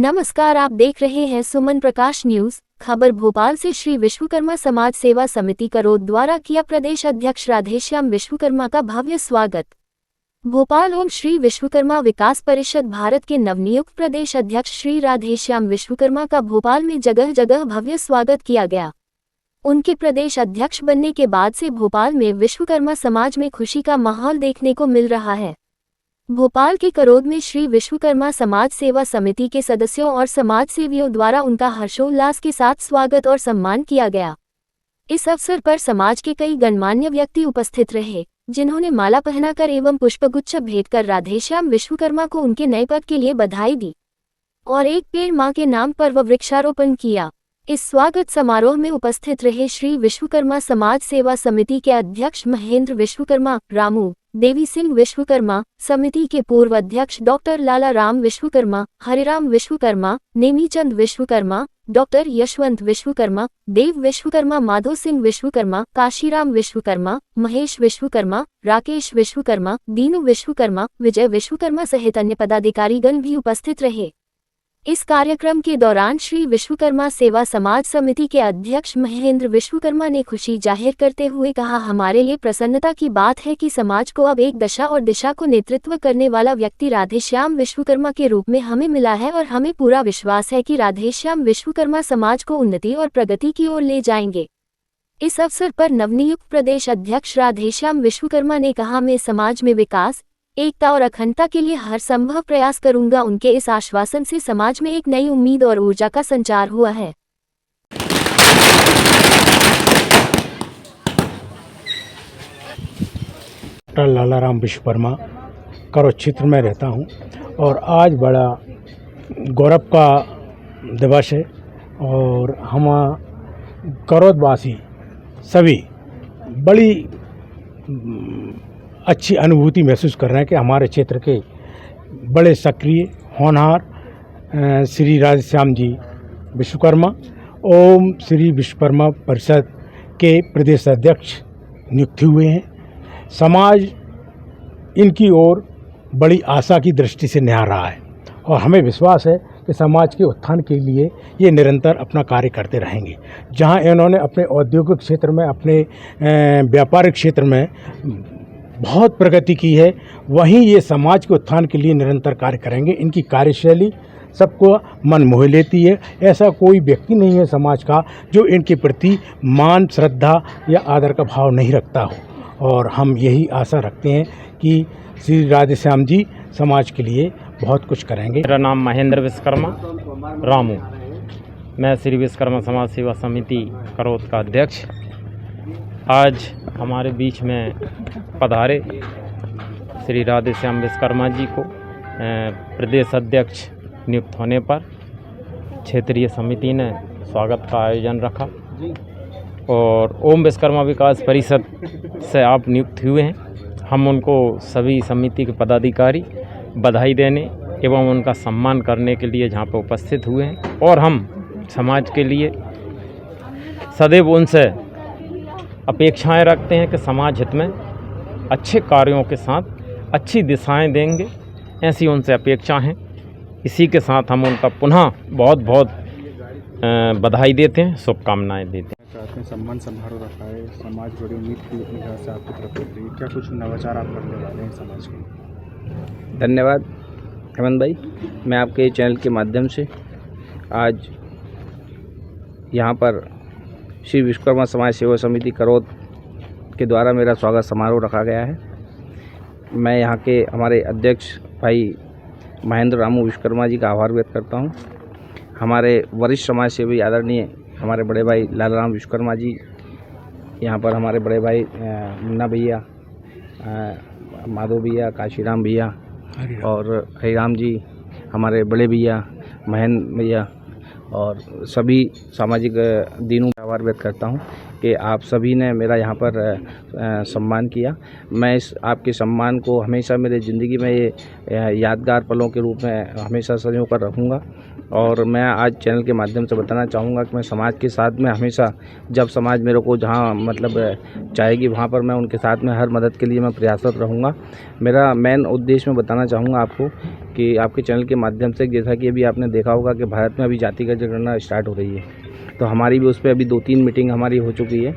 नमस्कार, आप देख रहे हैं सुमन प्रकाश न्यूज। खबर भोपाल से। श्री विश्वकर्मा समाज सेवा समिति करौद द्वारा किया प्रदेश अध्यक्ष राधेश्याम विश्वकर्मा का भव्य स्वागत। भोपाल ओम श्री विश्वकर्मा विकास परिषद भारत के नवनियुक्त प्रदेश अध्यक्ष श्री राधेश्याम विश्वकर्मा का भोपाल में जगह जगह भव्य स्वागत किया गया। उनके प्रदेश अध्यक्ष बनने के बाद से भोपाल में विश्वकर्मा समाज में खुशी का माहौल देखने को मिल रहा है। भोपाल के करौद में श्री विश्वकर्मा समाज सेवा समिति के सदस्यों और समाज सेवियों द्वारा उनका हर्षोल्लास के साथ स्वागत और सम्मान किया गया। इस अवसर पर समाज के कई गणमान्य व्यक्ति उपस्थित रहे, जिन्होंने माला पहनाकर एवं पुष्पगुच्छ भेंट कर राधेश्याम विश्वकर्मा को उनके नए पद के लिए बधाई दी और एक पेड़ मां के नाम पर वृक्षारोपण किया। इस स्वागत समारोह में उपस्थित रहे श्री विश्वकर्मा समाज सेवा समिति के अध्यक्ष महेंद्र विश्वकर्मा, रामू देवी सिंह विश्वकर्मा, समिति के पूर्व अध्यक्ष डॉक्टर लाला राम विश्वकर्मा, हरिराम विश्वकर्मा, नेमीचंद विश्वकर्मा, डॉक्टर यशवंत विश्वकर्मा, देव विश्वकर्मा, माधो सिंह विश्वकर्मा, काशीराम विश्वकर्मा, महेश विश्वकर्मा, राकेश विश्वकर्मा, दीनू विश्वकर्मा, विजय विश्वकर्मा सहित अन्य पदाधिकारीगण भी उपस्थित रहे। इस कार्यक्रम के दौरान श्री विश्वकर्मा सेवा समाज समिति के अध्यक्ष महेंद्र विश्वकर्मा ने खुशी जाहिर करते हुए कहा, हमारे लिए प्रसन्नता की बात है कि समाज को अब एक दशा और दिशा को नेतृत्व करने वाला व्यक्ति राधेश्याम विश्वकर्मा के रूप में हमें मिला है और हमें पूरा विश्वास है कि राधेश्याम विश्वकर्मा समाज को उन्नति और प्रगति की ओर ले जाएंगे। इस अवसर पर नवनियुक्त प्रदेश अध्यक्ष राधेश्याम विश्वकर्मा ने कहा, मैं समाज में विकास, एकता और अखंडता के लिए हर संभव प्रयास करूंगा। उनके इस आश्वासन से समाज में एक नई उम्मीद और ऊर्जा का संचार हुआ है। डॉक्टर लाला राम विश्वकर्मा करौद क्षेत्र में रहता हूं और आज बड़ा गौरव का दिवस है और हम करौदवासी सभी बड़ी अच्छी अनुभूति महसूस कर रहे हैं कि हमारे क्षेत्र के बड़े सक्रिय होनहार श्री राधेश्याम जी विश्वकर्मा ओम श्री विश्वकर्मा परिषद के प्रदेश अध्यक्ष नियुक्त हुए हैं। समाज इनकी ओर बड़ी आशा की दृष्टि से निहार रहा है और हमें विश्वास है कि समाज के उत्थान के लिए ये निरंतर अपना कार्य करते रहेंगे। जहां इन्होंने अपने औद्योगिक क्षेत्र में, अपने व्यापारिक क्षेत्र में बहुत प्रगति की है, वहीं ये समाज के उत्थान के लिए निरंतर कार्य करेंगे। इनकी कार्यशैली सबको मन मोह लेती है। ऐसा कोई व्यक्ति नहीं है समाज का जो इनके प्रति मान, श्रद्धा या आदर का भाव नहीं रखता हो और हम यही आशा रखते हैं कि श्री राधेश्याम जी समाज के लिए बहुत कुछ करेंगे। मेरा नाम महेंद्र विश्वकर्मा रामू, मैं श्री विश्वकर्मा समाज सेवा समिति करौद का अध्यक्ष। आज हमारे बीच में पधारे श्री राधेश्याम विश्वकर्मा जी को प्रदेश अध्यक्ष नियुक्त होने पर क्षेत्रीय समिति ने स्वागत का आयोजन रखा और ओम विश्वकर्मा विकास परिषद से आप नियुक्त हुए हैं। हम उनको सभी समिति के पदाधिकारी बधाई देने एवं उनका सम्मान करने के लिए जहाँ पर उपस्थित हुए हैं और हम समाज के लिए सदैव उनसे अपेक्षाएं रखते हैं कि समाज हित में अच्छे कार्यों के साथ अच्छी दिशाएं देंगे, ऐसी उनसे अपेक्षा हैं। इसी के साथ हम उनका पुनः बहुत बहुत बधाई देते हैं, शुभकामनाएं देते हैं। सम्मान समारोह रखा है, समाज बड़ी उम्मीद की अपनी तरफ से आपकी तरफ होती है, क्या कुछ नवाचार आप करने वाले हैं समाज के? धन्यवाद हेमंत भाई, मैं आपके चैनल के माध्यम से आज यहाँ पर श्री विश्वकर्मा समाज सेवा समिति करौद के द्वारा मेरा स्वागत समारोह रखा गया है। मैं यहाँ के हमारे अध्यक्ष भाई महेंद्र रामू विश्वकर्मा जी का आभार व्यक्त करता हूँ। हमारे वरिष्ठ समाज सेवी आदरणीय हमारे बड़े भाई लाला राम विश्वकर्मा जी, यहाँ पर हमारे बड़े भाई मुन्ना भैया, माधव भैया, काशीराम भैया और हरिराम जी, हमारे बड़े भैया महेंद्र भैया और सभी सामाजिक दीनों का आभार व्यक्त करता हूं कि आप सभी ने मेरा यहाँ पर सम्मान किया। मैं इस आपके सम्मान को हमेशा मेरे ज़िंदगी में ये यादगार पलों के रूप में हमेशा संजो कर रखूँगा और मैं आज चैनल के माध्यम से बताना चाहूँगा कि मैं समाज के साथ में हमेशा, जब समाज मेरे को जहाँ मतलब चाहेगी वहाँ पर मैं उनके साथ में हर मदद के लिए मैं प्रयासरत रहूँगा। मेरा मेन उद्देश्य मैं बताना चाहूँगा आपको कि आपके चैनल के माध्यम से, जैसा कि अभी आपने देखा होगा कि भारत में अभी जातिगत जनगणना स्टार्ट हो रही है, तो हमारी भी उस पर अभी 2-3 मीटिंग हमारी हो चुकी है।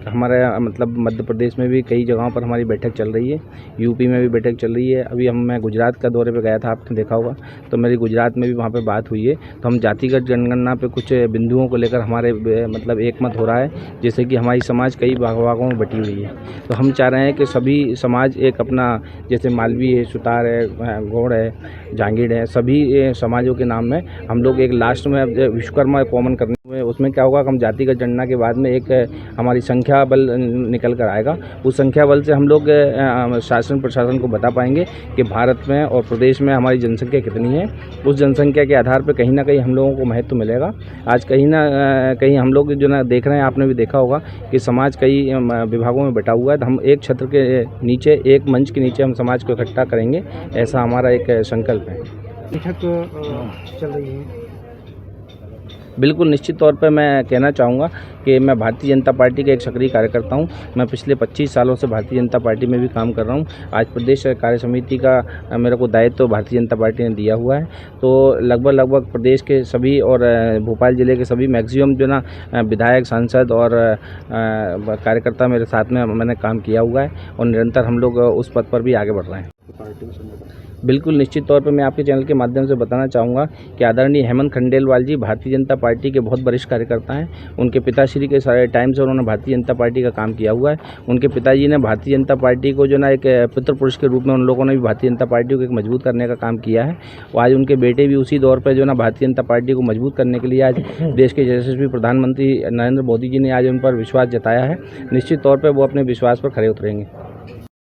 हमारा मतलब मध्य प्रदेश में भी कई जगहों पर हमारी बैठक चल रही है, यूपी में भी बैठक चल रही है। अभी मैं गुजरात का दौरे पे गया था, आपने देखा होगा, तो मेरी गुजरात में भी वहाँ पे बात हुई है। तो हम जातिगत जनगणना पे कुछ बिंदुओं को लेकर हमारे मतलब एकमत हो रहा है, जैसे कि हमारी समाज कई भागों में बटी हुई है। तो हम चाह रहे हैं कि सभी समाज एक अपना, जैसे मालवी है, सुतार है, गौड़ है, जांगीड़ है, सभी समाजों के नाम में हम लोग एक लास्ट में विश्वकर्मा कॉमन करने में, उसमें क्या होगा कि हम जातिगत जनगणना के बाद में एक हमारी संख्या बल निकल कर आएगा। उस संख्या बल से हम लोग शासन प्रशासन को बता पाएंगे कि भारत में और प्रदेश में हमारी जनसंख्या कितनी है। उस जनसंख्या के आधार पर कहीं ना कहीं हम लोगों को महत्व मिलेगा। आज कहीं ना कहीं हम लोग जो ना देख रहे हैं, आपने भी देखा होगा कि समाज कई विभागों में बटा हुआ है, तो हम एक छत्र के नीचे, एक मंच के नीचे हम समाज को इकट्ठा करेंगे, ऐसा हमारा एक संकल्प है। बैठक चल रही है। बिल्कुल निश्चित तौर पे मैं कहना चाहूँगा कि मैं भारतीय जनता पार्टी का एक सक्रिय कार्यकर्ता हूँ। मैं पिछले 25 सालों से भारतीय जनता पार्टी में भी काम कर रहा हूँ। आज प्रदेश कार्य समिति का मेरे को दायित्व भारतीय जनता पार्टी ने दिया हुआ है। तो लगभग प्रदेश के सभी और भोपाल ज़िले के सभी मैक्सिमम जो ना विधायक, सांसद और कार्यकर्ता मेरे साथ में मैंने काम किया हुआ है, और निरंतर हम लोग उस पद पर भी आगे बढ़ रहे हैं। बिल्कुल निश्चित तौर पर मैं आपके चैनल के माध्यम से बताना चाहूँगा कि आदरणीय हेमंत खंडेलवाल जी भारतीय जनता पार्टी के बहुत वरिष्ठ कार्यकर्ता हैं। उनके पिताश्री के सारे टाइम से उन्होंने भारतीय जनता पार्टी का काम किया हुआ है। उनके पिताजी ने भारतीय जनता पार्टी को जो ना एक पितृ पुरुष के रूप में उन लोगों ने भी भारतीय जनता पार्टी को एक मजबूत करने का काम किया है। और आज उनके बेटे भी उसी दौर पर जो ना भारतीय जनता पार्टी को मजबूत करने के लिए आज देश के यशस्वी प्रधानमंत्री नरेंद्र मोदी जी ने आज उन पर विश्वास जताया है। निश्चित तौर पर वो अपने विश्वास पर खरे उतरेंगे।